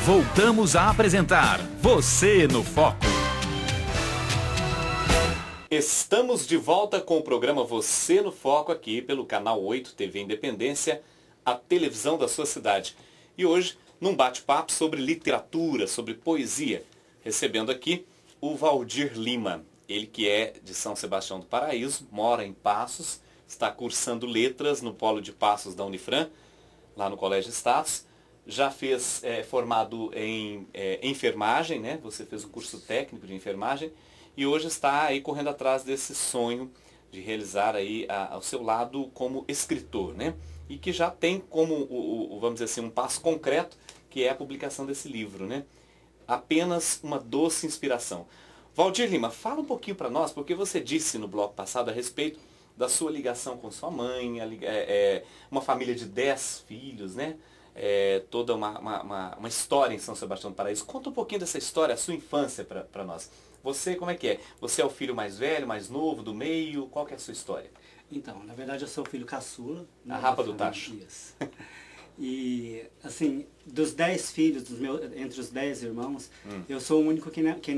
Voltamos a apresentar Você no Foco. Estamos de volta com o programa Você no Foco aqui pelo canal 8 TV Independência, a televisão da sua cidade. E hoje, num bate-papo sobre literatura, sobre poesia, recebendo aqui o Valdir Lima. Ele que é de São Sebastião do Paraíso, mora em Passos, está cursando letras no Polo de Passos da Unifran, lá no Colégio Status. Já fez formado em enfermagem, né? Você fez um curso técnico de enfermagem e hoje está aí correndo atrás desse sonho de realizar aí o seu lado como escritor, né? E que já tem como, vamos dizer assim, um passo concreto, que é a publicação desse livro, né? Apenas uma doce inspiração. Valdir Lima, fala um pouquinho para nós, porque você disse no bloco passado a respeito da sua ligação com sua mãe, uma família de 10 filhos, né? Toda uma história em São Sebastião do Paraíso. Conta um pouquinho dessa história, a sua infância para nós. Você, como é que é? Você é o filho mais velho, mais novo, do meio? Qual que é a sua história? Então, na verdade eu sou o filho caçula. A rapa do tacho. Isso. E, assim, dos 10 filhos, entre os 10 irmãos, eu sou o único que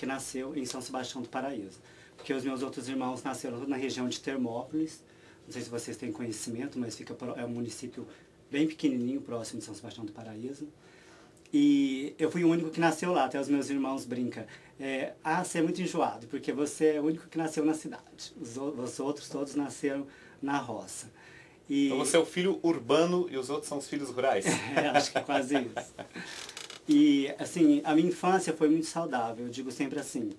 nasceu em São Sebastião do Paraíso. Porque os meus outros irmãos nasceram na região de Termópolis. Não sei se vocês têm conhecimento, mas é um município bem pequenininho, próximo de São Sebastião do Paraíso. E eu fui o único que nasceu lá, até os meus irmãos brincam. Você é muito enjoado, porque você é o único que nasceu na cidade. Os outros todos nasceram na roça. Então você é o filho urbano e os outros são os filhos rurais. Acho que quase isso. E, assim, a minha infância foi muito saudável. Eu digo sempre assim,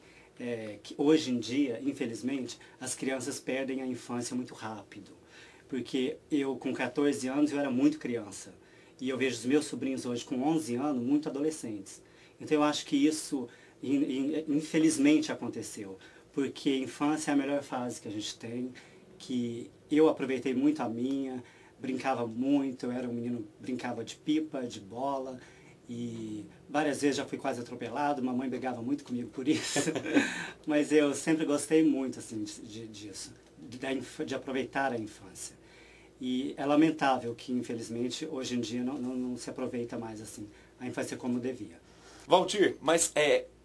que hoje em dia, infelizmente, as crianças perdem a infância muito rápido. Porque eu, com 14 anos, eu era muito criança. E eu vejo os meus sobrinhos hoje com 11 anos, muito adolescentes. Então eu acho que isso, infelizmente, aconteceu. Porque a infância é a melhor fase que a gente tem, que eu aproveitei muito a minha, brincava muito, eu era um menino, brincava de pipa, de bola, e várias vezes já fui quase atropelado, mamãe brigava muito comigo por isso. Mas eu sempre gostei muito assim, disso, de aproveitar a infância. E é lamentável que, infelizmente, hoje em dia não se aproveita mais assim a infância como devia. Valdir, mas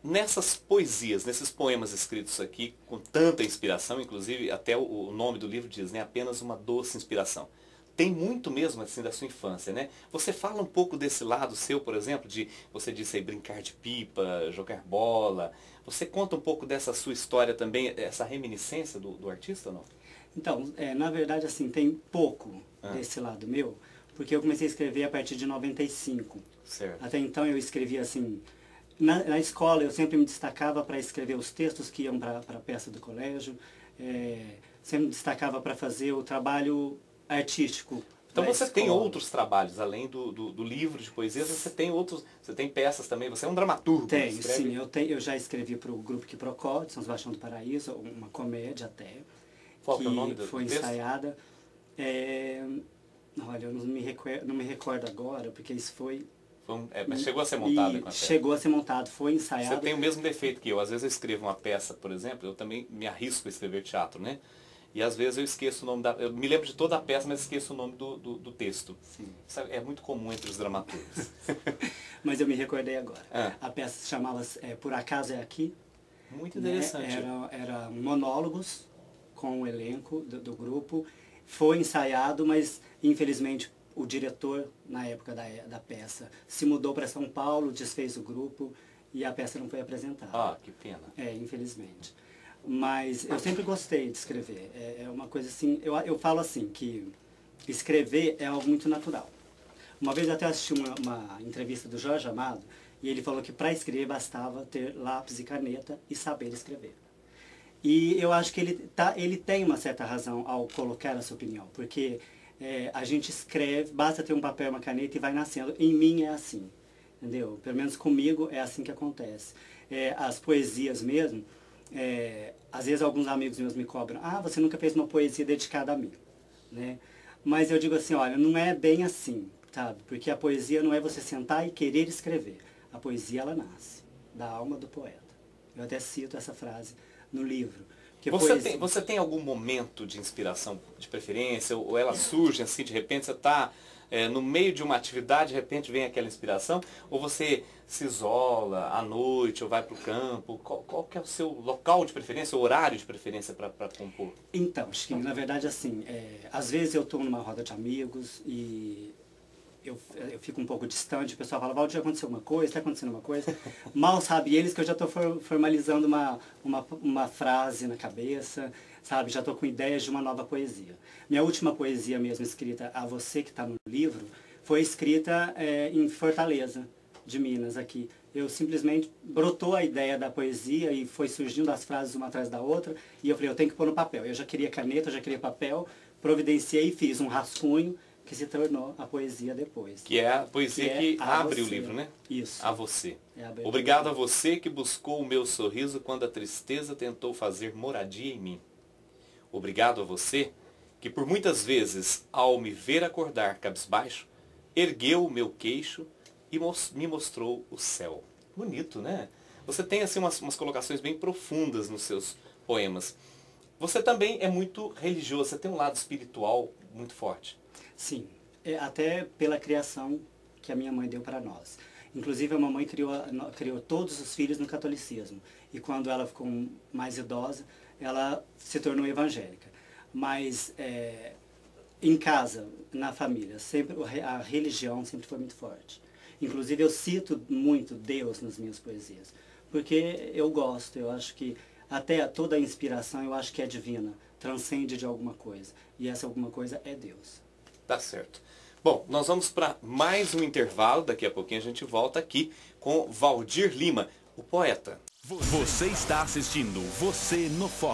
nessas poesias, nesses poemas escritos aqui, com tanta inspiração, inclusive até o nome do livro diz, né, apenas uma doce inspiração. Tem muito mesmo assim da sua infância, né? Você fala um pouco desse lado seu, por exemplo, você disse aí brincar de pipa, jogar bola. Você conta um pouco dessa sua história também, essa reminiscência do artista ou não? Então, na verdade, assim, tem pouco desse lado meu, porque eu comecei a escrever a partir de 95. Certo. Até então eu escrevia assim, na escola eu sempre me destacava para escrever os textos que iam para a peça do colégio, sempre me destacava para fazer o trabalho artístico. Então você tem outros trabalhos, além do livro de poesias, você tem peças também, você é um dramaturgo. Tenho, sim, eu já escrevi para o Grupo Quiprocó, de São Sebastião do Paraíso, uma comédia até. Qual que é o nome do foi ensaiada. Olha, eu não me recordo agora, porque isso foi... mas chegou a ser montada com a peça. Chegou a ser montado, foi ensaiado. Você tem o mesmo defeito que eu. Às vezes eu escrevo uma peça, por exemplo, eu também me arrisco a escrever teatro, né? E às vezes eu esqueço o nome eu me lembro de toda a peça, mas esqueço o nome do texto. Sim. Isso é muito comum entre os dramaturgos. Mas eu me recordei agora. A peça se chamava Por Acaso é Aqui. Muito interessante. Era monólogos com o elenco do grupo. Foi ensaiado, mas infelizmente o diretor, na época da peça, se mudou para São Paulo, desfez o grupo e a peça não foi apresentada. Ah, que pena. Infelizmente. Mas eu sempre gostei de escrever. É uma coisa assim, eu falo assim, que escrever é algo muito natural. Uma vez eu até assisti uma entrevista do Jorge Amado, e ele falou que para escrever bastava ter lápis e caneta e saber escrever. E eu acho que ele tem uma certa razão ao colocar essa opinião, porque a gente escreve, basta ter um papel e uma caneta e vai nascendo. Em mim é assim, entendeu? Pelo menos comigo é assim que acontece. As poesias mesmo, às vezes alguns amigos meus me cobram, você nunca fez uma poesia dedicada a mim, né? Mas eu digo assim, olha, não é bem assim, sabe? Porque a poesia não é você sentar e querer escrever. A poesia, ela nasce da alma do poeta. Eu até cito essa frase no livro. Você tem algum momento de inspiração de preferência? Ou ela surge assim, de repente você está no meio de uma atividade, de repente vem aquela inspiração? Ou você se isola à noite ou vai para o campo? Qual que é o seu local de preferência, o horário de preferência para compor? Então, Chiquinho, na verdade, assim, às vezes eu estou numa roda de amigos e eu fico um pouco distante, o pessoal fala, Valdir, aconteceu alguma coisa, está acontecendo alguma coisa? Mal sabe eles que eu já estou formalizando uma frase na cabeça, sabe? Já estou com ideias de uma nova poesia. Minha última poesia mesmo, escrita A Você, que está no livro, foi escrita em Fortaleza, de Minas, aqui. Eu simplesmente brotou a ideia da poesia e foi surgindo as frases uma atrás da outra, e eu falei, eu tenho que pôr no papel. Eu já queria caneta, eu já queria papel, providenciei e fiz um rascunho, que se tornou a poesia depois. Que é a poesia que abre o você. livro, né? Isso. A Você. É Obrigado a você que buscou o meu sorriso quando a tristeza tentou fazer moradia em mim. Obrigado a você que por muitas vezes, ao me ver acordar cabisbaixo, ergueu o meu queixo e me mostrou o céu. Bonito, né? Você tem assim umas colocações bem profundas nos seus poemas. Você também é muito religioso, você tem um lado espiritual muito forte. Sim, até pela criação que a minha mãe deu para nós. Inclusive a mamãe criou todos os filhos no catolicismo. E quando ela ficou mais idosa, ela se tornou evangélica. Mas em casa, na família, sempre a religião sempre foi muito forte. Inclusive eu cito muito Deus nas minhas poesias. Porque eu gosto, eu acho que até toda a inspiração eu acho que é divina, transcende de alguma coisa. E essa alguma coisa é Deus. Tá certo. Bom, nós vamos para mais um intervalo. Daqui a pouquinho a gente volta aqui com Valdir Lima, o poeta. Você está assistindo Você no Foco.